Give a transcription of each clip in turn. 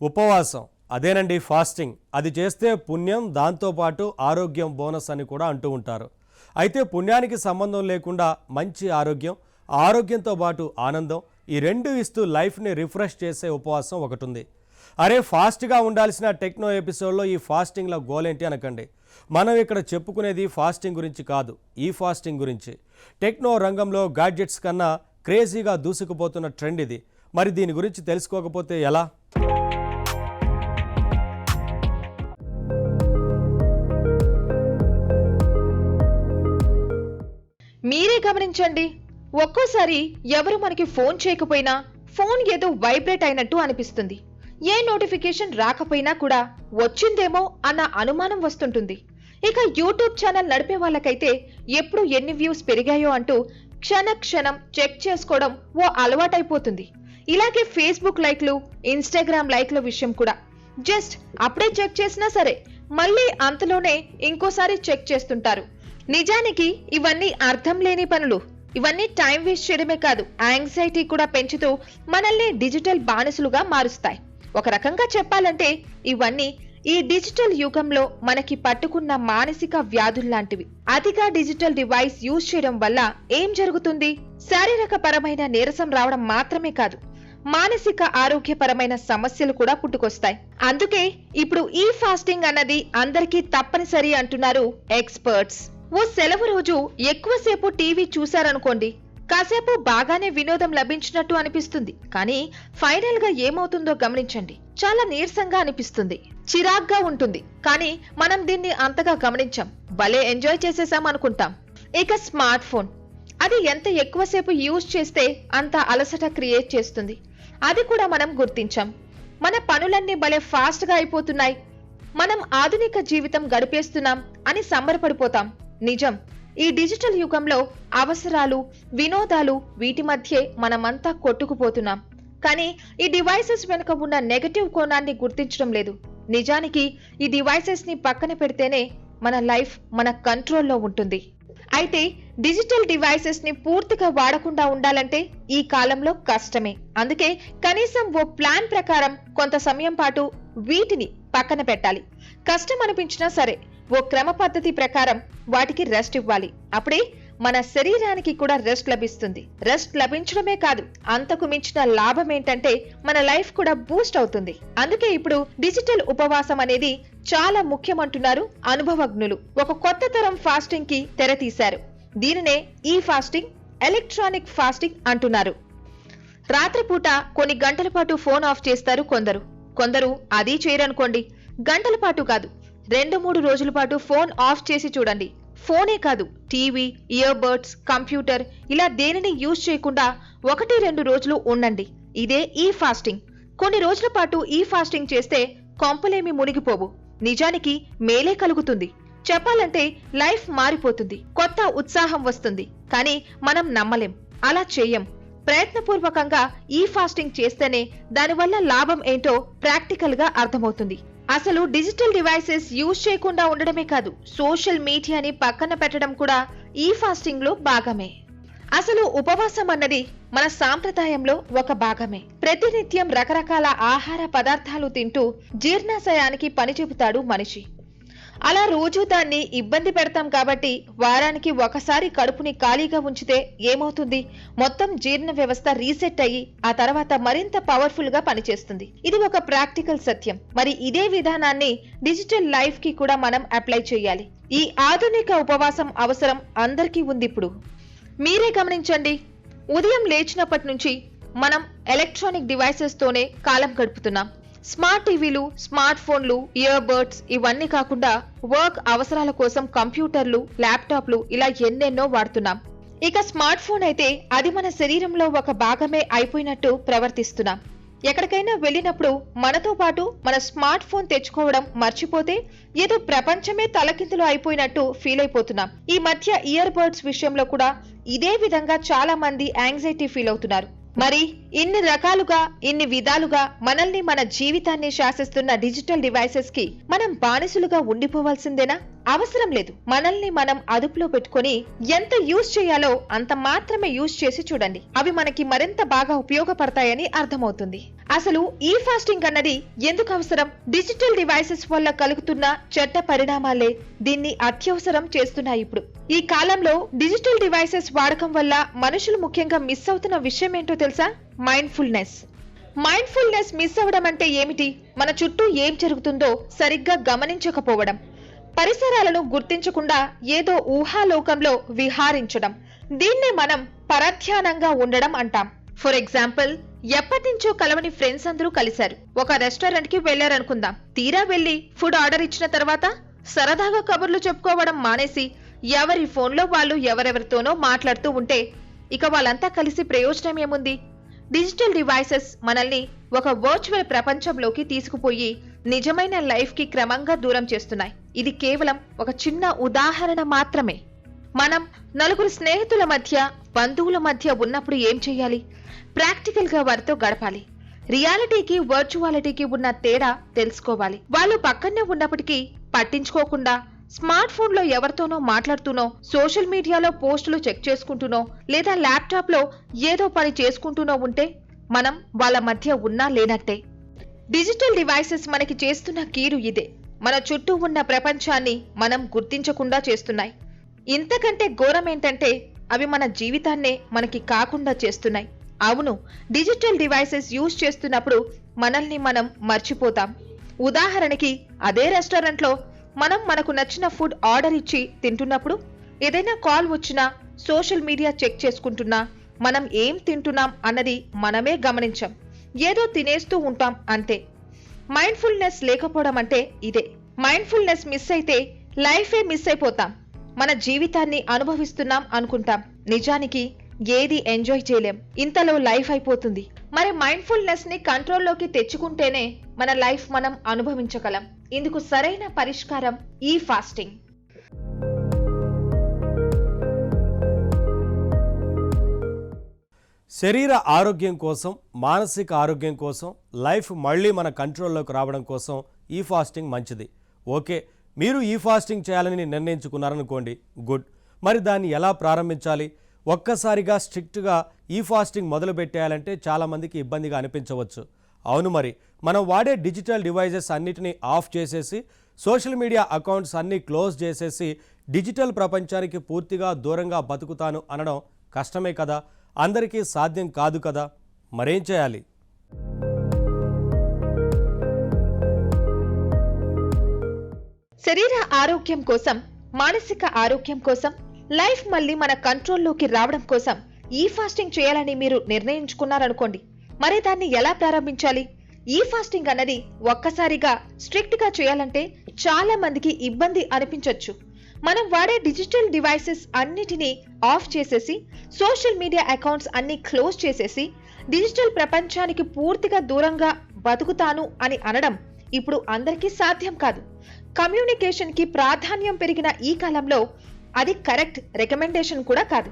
ఉపవాసం అదేనండి ఫాస్టింగ్. అది చేస్తే పుణ్యం, దాంతోపాటు ఆరోగ్యం బోనస్ అని కూడా అంటూ ఉంటారు. అయితే పుణ్యానికి సంబంధం లేకుండా మంచి ఆరోగ్యం, ఆరోగ్యంతో పాటు ఆనందం, ఈ రెండు ఇస్తూ లైఫ్ని రిఫ్రెష్ చేసే ఉపవాసం ఒకటి ఉంది. అరే ఫాస్ట్గా ఉండాల్సిన టెక్నో ఎపిసోడ్లో ఈ ఫాస్టింగ్లో గోలేంటి అనకండి. మనం ఇక్కడ చెప్పుకునేది ఫాస్టింగ్ గురించి కాదు, ఈ ఫాస్టింగ్ గురించి. టెక్నో రంగంలో గాడ్జెట్స్ కన్నా క్రేజీగా దూసుకుపోతున్న ట్రెండ్ ఇది. మరి దీని గురించి తెలుసుకోకపోతే ఎలా? మీరే గమనించండి, ఒక్కోసారి ఎవరు మనకి ఫోన్ చేయకపోయినా ఫోన్ ఏదో వైబ్రేట్ అయినట్టు అనిపిస్తుంది. ఏ నోటిఫికేషన్ రాకపోయినా కూడా వచ్చిందేమో అన్న అనుమానం వస్తుంటుంది. ఇక యూట్యూబ్ ఛానల్ నడిపే వాళ్ళకైతే ఎప్పుడు ఎన్ని వ్యూస్ పెరిగాయో అంటూ క్షణం చెక్ చేసుకోవడం ఓ అలవాటైపోతుంది. ఇలాగే ఫేస్బుక్ లైక్లు, ఇన్స్టాగ్రామ్ లైక్ల విషయం కూడా జస్ట్ అప్పుడే చెక్ చేసినా సరే మళ్ళీ అంతలోనే ఇంకోసారి చెక్ చేస్తుంటారు. నిజానికి ఇవన్నీ అర్థం లేని పనులు. ఇవన్నీ టైం వేస్ట్ చేయడమే కాదు, యాంగ్జైటీ కూడా పెంచుతూ మనల్ని డిజిటల్ బానిసలుగా మారుస్తాయి. ఒక రకంగా చెప్పాలంటే ఇవన్నీ ఈ డిజిటల్ యుగంలో మనకి పట్టుకున్న మానసిక వ్యాధుల్లాంటివి. అతిగా డిజిటల్ డివైస్ యూజ్ చేయడం వల్ల ఏం జరుగుతుంది? శారీరక పరమైన నీరసం రావడం మాత్రమే కాదు, మానసిక ఆరోగ్యపరమైన సమస్యలు కూడా పుట్టుకొస్తాయి. అందుకే ఇప్పుడు ఈ ఫాస్టింగ్ అన్నది అందరికీ తప్పనిసరి అంటున్నారు ఎక్స్పర్ట్స్. ఓ సెలవు రోజు ఎక్కువసేపు టీవీ చూశారనుకోండి, కాసేపు బాగానే వినోదం లభించినట్టు అనిపిస్తుంది. కానీ ఫైనల్ గా ఏమవుతుందో గమనించండి. చాలా నీరసంగా అనిపిస్తుంది, చిరాగ్గా ఉంటుంది. కానీ మనం దీన్ని అంతగా గమనించాం, భలే ఎంజాయ్ చేసేసాం అనుకుంటాం. ఇక స్మార్ట్ ఫోన్, అది ఎంత ఎక్కువసేపు యూజ్ చేస్తే అంత అలసట క్రియేట్ చేస్తుంది. అది కూడా మనం గుర్తించాం. మన పనులన్నీ భలే ఫాస్ట్ గా అయిపోతున్నాయి, మనం ఆధునిక జీవితం గడిపేస్తున్నాం అని సంబరపడిపోతాం. నిజం, ఈ డిజిటల్ యుగంలో అవసరాలు, వినోదాలు, వీటి మధ్యే మనమంతా కొట్టుకుపోతున్నాం. కానీ ఈ డివైసెస్ వెనుక ఉన్న నెగటివ్ కోణాన్ని గుర్తించడం లేదు. నిజానికి ఈ డివైసెస్ ని పక్కన పెడితేనే మన లైఫ్ మన కంట్రోల్లో ఉంటుంది. అయితే డిజిటల్ డివైసెస్ ని పూర్తిగా వాడకుండా ఉండాలంటే ఈ కాలంలో కష్టమే. అందుకే కనీసం ఓ ప్లాన్ ప్రకారం కొంత సమయం పాటు వీటిని పక్కన పెట్టాలి. కష్టం అనిపించినా సరే ఓ క్రమ పద్ధతి ప్రకారం వాటికి రెస్ట్ ఇవ్వాలి. అప్పుడే మన శరీరానికి కూడా రెస్ట్ లభిస్తుంది. రెస్ట్ లభించడమే కాదు, అంతకు మించిన లాభం ఏంటంటే మన లైఫ్ కూడా బూస్ట్ అవుతుంది. అందుకే ఇప్పుడు డిజిటల్ ఉపవాసం అనేది చాలా ముఖ్యమంటున్నారు అనుభవజ్ఞులు. ఒక కొత్త తరం ఫాస్టింగ్ కి తెర తీశారు. దీనినే ఈ ఫాస్టింగ్, ఎలక్ట్రానిక్ ఫాస్టింగ్ అంటున్నారు. రాత్రిపూట కొన్ని గంటల పాటు ఫోన్ ఆఫ్ చేస్తారు కొందరు అది చేయరనుకోండి, గంటల పాటు కాదు, 2-3 రోజుల పాటు ఫోన్ ఆఫ్ చేసి చూడండి. ఫోనే కాదు, టీవీ, ఇయర్ బడ్స్, కంప్యూటర్ ఇలా దేనిని యూజ్ చేయకుండా 1-2 రోజులు ఉండండి. ఇదే ఈ ఫాస్టింగ్. కొన్ని రోజుల పాటు ఈ ఫాస్టింగ్ చేస్తే కొంపలేమి మునిగిపోవు. నిజానికి మేలే కలుగుతుంది. చెప్పాలంటే లైఫ్ మారిపోతుంది, కొత్త ఉత్సాహం వస్తుంది. కానీ మనం నమ్మలేం, అలా చెయ్యం. ప్రయత్నపూర్వకంగా ఈ ఫాస్టింగ్ చేస్తేనే దానివల్ల లాభం ఏంటో ప్రాక్టికల్ గా అర్థమవుతుంది. అసలు డిజిటల్ డివైసెస్ యూజ్ చేయకుండా ఉండడమే కాదు, సోషల్ మీడియాని పక్కన పెట్టడం కూడా ఈ ఫాస్టింగ్ లో భాగమే. అసలు ఉపవాసం అన్నది మన సాంప్రదాయంలో ఒక భాగమే. ప్రతినిత్యం రకరకాల ఆహార పదార్థాలు తింటూ జీర్ణాశయానికి పని చెబుతాడు మనిషి. అలా రోజు దాన్ని ఇబ్బంది పెడతాం కాబట్టి వారానికి ఒకసారి కడుపుని ఖాళీగా ఉంచితే ఏమవుతుంది? మొత్తం జీర్ణ వ్యవస్థ రీసెట్ అయ్యి ఆ తర్వాత మరింత పవర్ఫుల్ గా పనిచేస్తుంది. ఇది ఒక ప్రాక్టికల్ సత్యం. మరి ఇదే విధానాన్ని డిజిటల్ లైఫ్ కి కూడా మనం అప్లై చేయాలి. ఈ ఆధునిక ఉపవాసం అవసరం అందరికీ ఉంది. ఇప్పుడు మీరే గమనించండి, ఉదయం లేచినప్పటి నుంచి మనం ఎలక్ట్రానిక్ డివైసెస్ తోనే కాలం గడుపుతున్నాం. స్మార్ట్ టీవీలు, స్మార్ట్ ఫోన్లు, ఇయర్ బడ్స్ ఇవన్నీ కాకుండా వర్క్ అవసరాల కోసం కంప్యూటర్లు, ల్యాప్టాప్లు ఇలా ఎన్నెన్నో వాడుతున్నాం. ఇక స్మార్ట్ ఫోన్ అయితే అది మన శరీరంలో ఒక భాగమే అయిపోయినట్టు ప్రవర్తిస్తున్నాం. ఎక్కడికైనా వెళ్ళినప్పుడు మనతో పాటు మన స్మార్ట్ ఫోన్ తెచ్చుకోవడం మర్చిపోతే ఏదో ప్రపంచమే తలకిందులు అయిపోయినట్టు ఫీల్ అయిపోతున్నాం. ఈ మధ్య ఇయర్ బడ్స్ విషయంలో కూడా ఇదే విధంగా చాలా మంది యాంగ్జైటీ ఫీల్ అవుతున్నారు. మరి ఇన్ని రకాలుగా ఇన్ని విధాలుగా మనల్ని మన జీవితాన్ని శాసిస్తున్న డిజిటల్ డివైసెస్ కి మనం బానిసలుగా ఉండిపోవాల్సిందేనా? అవసరం లేదు. మనల్ని మనం అదుపులో పెట్టుకొని ఎంత యూజ్ చేయాలో అంత మాత్రమే యూజ్ చేసి చూడండి. అవి మనకి మరింత బాగా ఉపయోగపడతాయని అర్థమవుతుంది. అసలు ఈ ఫాస్టింగ్ అన్నది ఎందుకు అవసరం? డిజిటల్ డివైసెస్ వల్ల కలుగుతున్న చెడ్డ పరిణామాలే దీన్ని అత్యవసరం చేస్తున్నాయి. ఇప్పుడు ఈ కాలంలో డిజిటల్ డివైసెస్ వాడకం వల్ల మనుషులు ముఖ్యంగా మిస్ అవుతున్న విషయం ఏంటో తెలుసా? మైండ్ఫుల్నెస్. మైండ్ఫుల్నెస్ మిస్ అవ్వడం అంటే ఏమిటి? మన చుట్టూ ఏం జరుగుతుందో సరిగ్గా గమనించకపోవడం, పరిసరాలను గుర్తించకుండా ఏదో ఊహాలోకంలో విహారించడం. దీన్నే మనం పరధ్యానంగా ఉండడం అంటాం. ఫర్ ఎగ్జాంపుల్, ఎప్పటినుంచో కలవని ఫ్రెండ్స్ అందరూ కలిశారు. ఒక రెస్టారెంట్ కి వెళ్లారనుకుందాం. తీరా వెళ్లి ఫుడ్ ఆర్డర్ ఇచ్చిన తర్వాత సరదాగా కబుర్లు చెప్పుకోవడం మానేసి ఎవరి ఫోన్లో వాళ్ళు ఎవరెవరితోనో మాట్లాడుతూ ఉంటే ఇక వాళ్ళంతా కలిసి ప్రయోజనం ఏముంది? డిజిటల్ డివైసెస్ మనల్ని ఒక వర్చువల్ ప్రపంచంలోకి తీసుకుపోయి నిజమైన లైఫ్ కి క్రమంగా దూరం చేస్తున్నాయి. ఇది కేవలం ఒక చిన్న ఉదాహరణ మాత్రమే. మనం నలుగురు స్నేహితుల మధ్య, బంధువుల మధ్య ఉన్నప్పుడు ఏం చేయాలి? ప్రాక్టికల్ గా వారితో గడపాలి. రియాలిటీకి వర్చువాలిటీకి ఉన్న తేడా తెలుసుకోవాలి. వాళ్ళు పక్కనే ఉన్నప్పటికీ పట్టించుకోకుండా స్మార్ట్ ఫోన్ లో ఎవరితోనో మాట్లాడుతూనో, సోషల్ మీడియాలో పోస్టులు చెక్ చేసుకుంటూనో, లేదా ల్యాప్టాప్ లో ఏదో పని చేసుకుంటూనో ఉంటే మనం వాళ్ళ మధ్య ఉన్నా లేనట్టే. డిజిటల్ డివైసెస్ మనకి చేస్తున్న కీడు ఇదే. మన చుట్టూ ఉన్న ప్రపంచాన్ని మనం గుర్తించకుండా చేస్తున్నాయి. ఇంతకంటే ఘోరం ఏంటంటే అవి మన జీవితాన్నే మనకి కాకుండా చేస్తున్నాయి. అవును, డిజిటల్ డివైసెస్ యూజ్ చేస్తున్నప్పుడు మనల్ని మనం మర్చిపోతాం. ఉదాహరణకి, అదే రెస్టారెంట్లో మనం మనకు నచ్చిన ఫుడ్ ఆర్డర్ ఇచ్చి తింటున్నప్పుడు ఏదైనా కాల్ వచ్చినా, సోషల్ మీడియా చెక్ చేసుకుంటున్నా మనం ఏం తింటున్నాం అన్నది మనమే గమనించాం. ఏదో తినేస్తూ ఉంటాం అంతే. మైండ్ఫుల్నెస్ లేకపోవడం అంటే ఇదే. మైండ్ఫుల్నెస్ మిస్ అయితే లైఫే మిస్ అయిపోతాం. మన జీవితాన్ని అనుభవిస్తున్నాం అనుకుంటాం, నిజానికి ఏది ఎంజాయ్ చేయలేం. ఇంతలో లైఫ్ అయిపోతుంది. మరి మైండ్ఫుల్నెస్ ని కంట్రోల్లోకి తెచ్చుకుంటేనే మన లైఫ్ మనం అనుభవించగలం. ఇందుకు సరైన పరిష్కారం ఈ ఫాస్టింగ్. శరీర ఆరోగ్యం కోసం, మానసిక ఆరోగ్యం కోసం, లైఫ్ మళ్ళీ మన కంట్రోల్లోకి రావడం కోసం ఈ ఫాస్టింగ్ మంచిది. ఓకే, మీరు ఈ ఫాస్టింగ్ చేయాలని నిర్ణయించుకున్నారనుకోండి, గుడ్. మరి దాన్ని ఎలా ప్రారంభించాలి? ఒక్కసారిగా స్ట్రిక్ట్గా ఈ ఫాస్టింగ్ మొదలు పెట్టేయాలంటే చాలామందికి ఇబ్బందిగా అనిపించవచ్చు. అవును, మరి మనం వాడే డిజిటల్ డివైజెస్ అన్నిటినీ ఆఫ్ చేసేసి, సోషల్ మీడియా అకౌంట్స్ అన్నీ క్లోజ్ చేసేసి డిజిటల్ ప్రపంచానికి పూర్తిగా దూరంగా బతుకుతాను అనడం కష్టమే కదా, అందరికీ సాధ్యం కాదు కదా. మరేం చేయాలి? శరీర ఆరోగ్యం కోసం, మానసిక ఆరోగ్యం కోసం, లైఫ్ మళ్ళీ మన కంట్రోల్లోకి రావడం కోసం ఈ ఫాస్టింగ్ చేయాలని మీరు నిర్ణయించుకున్నారనుకోండి, మరి దాన్ని ఎలా ప్రారంభించాలి? ఈ ఫాస్టింగ్ అన్నది ఒక్కసారిగా స్ట్రిక్ట్ గా చేయాలంటే చాలా మందికి ఇబ్బంది అనిపించొచ్చు. మనం వాడే డిజిటల్ డివైసెస్ అన్నిటినీ ఆఫ్ చేసేసి, సోషల్ మీడియా అకౌంట్స్ అన్ని క్లోజ్ చేసేసి, డిజిటల్ ప్రపంచానికి పూర్తిగా దూరంగా బతుకుతాను అని అనడం ఇప్పుడు అందరికీ సాధ్యం కాదు. కమ్యూనికేషన్ కి ప్రాధాన్యం పెరిగిన ఈ కాలంలో అది కరెక్ట్ రికమెండేషన్ కూడా కాదు.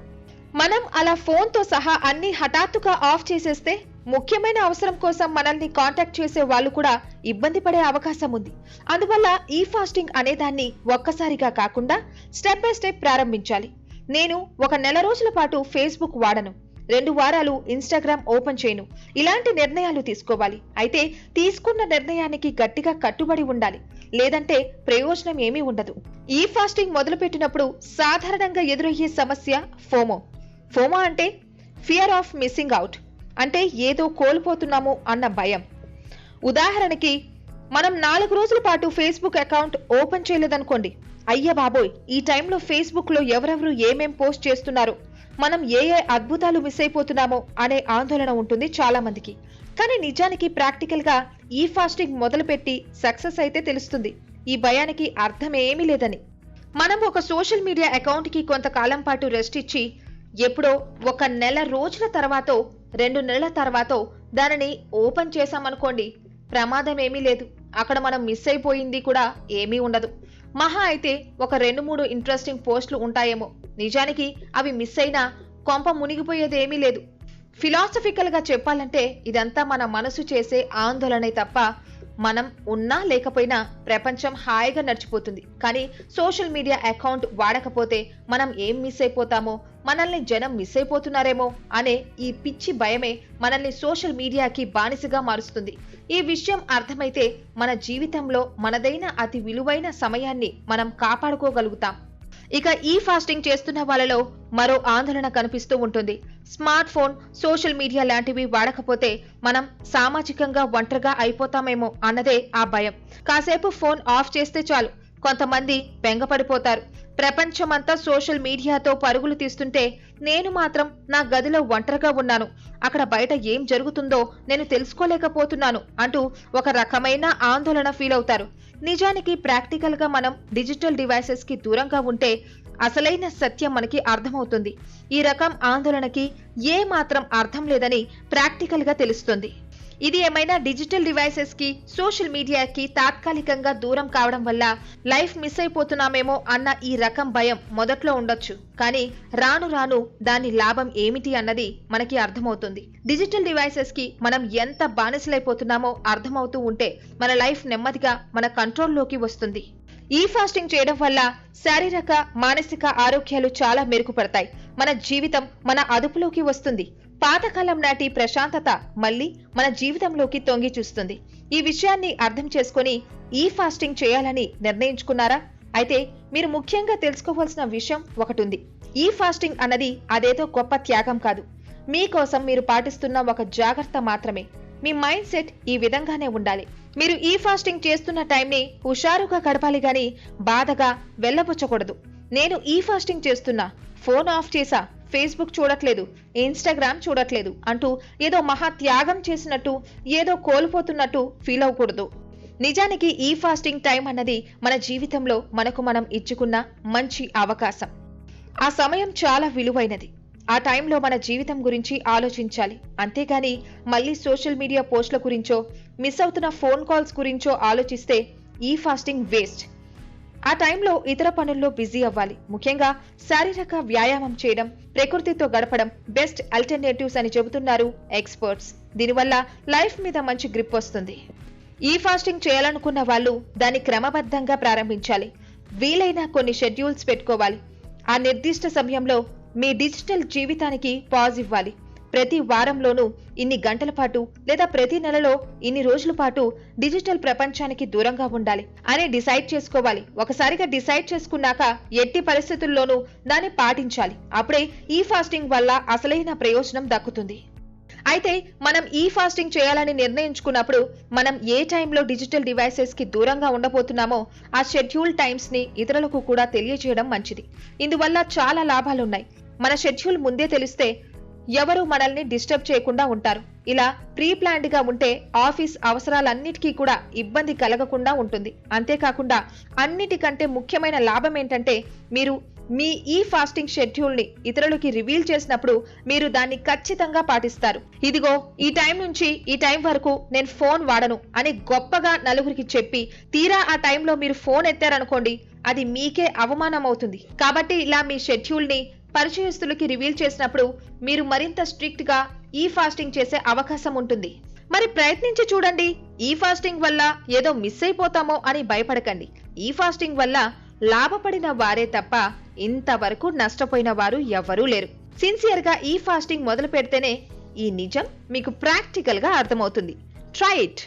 మనం అలా ఫోన్ తో సహా అన్ని హఠాత్తుగా ఆఫ్ చేసేస్తే ముఖ్యమైన అవసరం కోసం మనల్ని కాంటాక్ట్ చేసే వాళ్ళు కూడా ఇబ్బంది పడే అవకాశం ఉంది. అందువల్ల ఈ ఫాస్టింగ్ అనేదాన్ని ఒక్కసారిగా కాకుండా స్టెప్ బై స్టెప్ ప్రారంభించాలి. నేను ఒక నెల రోజుల పాటు ఫేస్బుక్ వాడను, 2 వారాలు ఇన్స్టాగ్రామ్ ఓపెన్ చేయను, ఇలాంటి నిర్ణయాలు తీసుకోవాలి. అయితే తీసుకున్న నిర్ణయానికి గట్టిగా కట్టుబడి ఉండాలి, లేదంటే ప్రయోజనం ఏమీ ఉండదు. ఈ ఫాస్టింగ్ మొదలుపెట్టినప్పుడు సాధారణంగా ఎదురయ్యే సమస్య ఫోమో. ఫోమో అంటే ఫియర్ ఆఫ్ మిస్సింగ్ అవుట్, అంటే ఏదో కోల్పోతున్నాము అన్న భయం. ఉదాహరణకి, మనం 4 రోజుల పాటు ఫేస్బుక్ అకౌంట్ ఓపెన్ చేయలేదనుకోండి, అయ్య బాబోయ్ ఈ టైంలో ఫేస్బుక్ లో ఎవరెవరు ఏమేం పోస్ట్ చేస్తున్నారు, మనం ఏ అద్భుతాలు మిస్ అయిపోతున్నామో అనే ఆందోళన ఉంటుంది చాలా మందికి. కానీ నిజానికి ప్రాక్టికల్ గా ఈ ఫాస్టింగ్ మొదలుపెట్టి సక్సెస్ అయితే తెలుస్తుంది ఈ భయానికి అర్థం ఏమీ లేదని. మనం ఒక సోషల్ మీడియా అకౌంట్ కి కొంతకాలం పాటు రెస్ట్ ఇచ్చి ఎప్పుడో ఒక నెల రోజుల తర్వాతో 2 నెలల తర్వాతో దానిని ఓపెన్ చేశామనుకోండి, ప్రమాదం ఏమీ లేదు. అక్కడ మనం మిస్ అయిపోయింది కూడా ఏమీ ఉండదు. మహా అయితే ఒక 2-3 ఇంట్రెస్టింగ్ పోస్టులు ఉంటాయేమో. నిజానికి అవి మిస్ అయినా కొంప మునిగిపోయేది ఏమీ లేదు. ఫిలాసఫికల్ గా చెప్పాలంటే ఇదంతా మన మనసు చేసే ఆందోళనే తప్ప మనం ఉన్నా లేకపోయినా ప్రపంచం హాయిగా నడిచిపోతుంది. కానీ సోషల్ మీడియా అకౌంట్ వాడకపోతే మనం ఏం మిస్ అయిపోతామో, మనల్ని జనం మిస్ అయిపోతున్నారేమో అనే ఈ పిచ్చి భయమే మనల్ని సోషల్ మీడియాకి బానిసగా మారుస్తుంది. ఈ విషయం అర్థమైతే మన జీవితంలో మనదైన అతి విలువైన సమయాన్ని మనం కాపాడుకోగలుగుతాం. ఇక ఈ ఫాస్టింగ్ చేస్తున్న వాళ్ళలో మరో ఆందోళన కనిపిస్తూ ఉంటుంది. స్మార్ట్ ఫోన్, సోషల్ మీడియా లాంటివి వాడకపోతే మనం సామాజికంగా ఒంటరిగా అయిపోతామేమో అన్నదే ఆ భయం. కాసేపు ఫోన్ ఆఫ్ చేస్తే చాలు కొంతమంది బెంగపడిపోతారు. ప్రపంచమంతా సోషల్ మీడియాతో పరుగులు తీస్తుంటే నేను మాత్రం నా గదిలో ఒంటరిగా ఉన్నాను, అక్కడ బయట ఏం జరుగుతుందో నేను తెలుసుకోలేకపోతున్నాను అంటూ ఒక రకమైన ఆందోళన ఫీల్ అవుతారు. నిజానికి ప్రాక్టికల్ గా మనం డిజిటల్ డివైసెస్ కి దూరంగా ఉంటే అసలైన సత్యం మనకి అర్థమవుతుంది. ఈ రకం ఆందోళనకి ఏ మాత్రం అర్థం లేదని ప్రాక్టికల్ గా తెలుస్తుంది. ఇది ఏమైనా డిజిటల్ డివైసెస్ కి, సోషల్ మీడియాకి తాత్కాలికంగా దూరం కావడం వల్ల లైఫ్ మిస్ అయిపోతున్నామేమో అన్న ఈ రకం భయం మొదట్లో ఉండొచ్చు. కానీ రాను రాను దాని లాభం ఏమిటి అన్నది మనకి అర్థమవుతుంది. డిజిటల్ డివైసెస్ కి మనం ఎంత బానిసలైపోతున్నామో అర్థమవుతూ ఉంటే మన లైఫ్ నెమ్మదిగా మన కంట్రోల్లోకి వస్తుంది. ఈ ఫాస్టింగ్ చేయడం వల్ల శారీరక, మానసిక ఆరోగ్యాలు చాలా మెరుగుపడతాయి. మన జీవితం మన అదుపులోకి వస్తుంది. పాతకాలం నాటి ప్రశాంతత మళ్ళీ మన జీవితంలోకి తొంగి చూస్తుంది. ఈ విషయాన్ని అర్థం చేసుకొని ఈ ఫాస్టింగ్ చేయాలని నిర్ణయించుకున్నారా? అయితే మీరు ముఖ్యంగా తెలుసుకోవాల్సిన విషయం ఒకటి ఉంది. ఈ ఫాస్టింగ్ అన్నది అదేదో గొప్ప త్యాగం కాదు. మీకోసం మీరు పాటిస్తున్న ఒక జాగ్రత్త మాత్రమే. మీ మైండ్ సెట్ ఈ విధంగానే ఉండాలి. మీరు ఈ ఫాస్టింగ్ చేస్తున్న టైంని హుషారుగా గడపాలి గాని బాధగా వెళ్ళబుచ్చకూడదు. నేను ఈ ఫాస్టింగ్ చేస్తున్నా, ఫోన్ ఆఫ్ చేసా, ఫేస్బుక్ చూడట్లేదు, ఇన్స్టాగ్రామ్ చూడట్లేదు అంటూ ఏదో మహా త్యాగం చేసినట్టు, ఏదో కోల్పోతున్నట్టు ఫీల్ అవ్వకూడదు. నిజానికి ఈ ఫాస్టింగ్ టైం అన్నది మన జీవితంలో మనకు మనం ఇచ్చుకున్న మంచి అవకాశం. ఆ సమయం చాలా విలువైనది. ఆ టైంలో మన జీవితం గురించి ఆలోచించాలి. అంతేగాని మళ్ళీ సోషల్ మీడియా పోస్టుల గురించో, మిస్ అవుతున్న ఫోన్ కాల్స్ గురించో ఆలోచిస్తే ఈ ఫాస్టింగ్ వేస్ట్. ఆ టైంలో ఇతర పనుల్లో బిజీ అవ్వాలి. ముఖ్యంగా శారీరక వ్యాయామం చేయడం, ప్రకృతితో గడపడం బెస్ట్ ఆల్టర్నేటివ్స్ అని చెబుతున్నారు ఎక్స్పర్ట్స్. దీనివల్ల లైఫ్ మీద మంచి గ్రిప్ వస్తుంది. ఈ ఫాస్టింగ్ చేయాలనుకున్న వాళ్ళు దాన్ని క్రమబద్ధంగా ప్రారంభించాలి. వీలైన కొన్ని షెడ్యూల్స్ పెట్టుకోవాలి. ఆ నిర్దిష్ట సమయంలో మీ డిజిటల్ జీవితానికి పాజ్ ఇవ్వాలి. ప్రతి వారంలోనూ ఇన్ని గంటల పాటు లేదా ప్రతి నెలలో ఇన్ని రోజుల పాటు డిజిటల్ ప్రపంచానికి దూరంగా ఉండాలి అని డిసైడ్ చేసుకోవాలి. ఒకసారిగా డిసైడ్ చేసుకున్నాక ఎట్టి పరిస్థితుల్లోనూ దాన్ని పాటించాలి. అప్పుడే ఈ ఫాస్టింగ్ వల్ల అసలైన ప్రయోజనం దక్కుతుంది. అయితే మనం ఈ ఫాస్టింగ్ చేయాలని నిర్ణయించుకున్నప్పుడు మనం ఏ టైంలో డిజిటల్ డివైసెస్ కి దూరంగా ఉండబోతున్నామో ఆ షెడ్యూల్ టైమ్స్ ని ఇతరులకు కూడా తెలియజేయడం మంచిది. ఇందువల్ల చాలా లాభాలున్నాయి. మన షెడ్యూల్ ముందే తెలిస్తే ఎవరు మనల్ని డిస్టర్బ్ చేయకుండా ఉంటారు. ఇలా ప్రీ ప్లాన్డ్ గా ఉంటే ఆఫీస్ అవసరాలన్నిటికీ కూడా ఇబ్బంది కలగకుండా ఉంటుంది. అంతేకాకుండా అన్నిటికంటే ముఖ్యమైన లాభం ఏంటంటే మీరు మీ ఈ ఫాస్టింగ్ షెడ్యూల్ ని ఇతరులకి రివీల్ చేసినప్పుడు మీరు దాన్ని ఖచ్చితంగా పాటిస్తారు. ఇదిగో ఈ టైం నుంచి ఈ టైం వరకు నేను ఫోన్ వాడను అని గొప్పగా నలుగురికి చెప్పి తీరా ఆ టైంలో మీరు ఫోన్ ఎత్తారనుకోండి, అది మీకే అవమానం అవుతుంది. కాబట్టి ఇలా మీ షెడ్యూల్ ని పరిచయస్తులకి రివీల్ చేసినప్పుడు మీరు మరింత స్ట్రిక్ట్ గా ఈ ఫాస్టింగ్ చేసే అవకాశం ఉంటుంది. మరి ప్రయత్నించి చూడండి. ఈ ఫాస్టింగ్ వల్ల ఏదో మిస్ అయిపోతామో అని భయపడకండి. ఈ ఫాస్టింగ్ వల్ల లాభపడిన వారే తప్ప ఇంతవరకు నష్టపోయిన వారు ఎవ్వరూ లేరు. సిన్సియర్ గా ఈ ఫాస్టింగ్ మొదలు పెడితేనే ఈ నిజం మీకు ప్రాక్టికల్ గా అర్థమవుతుంది. Try it.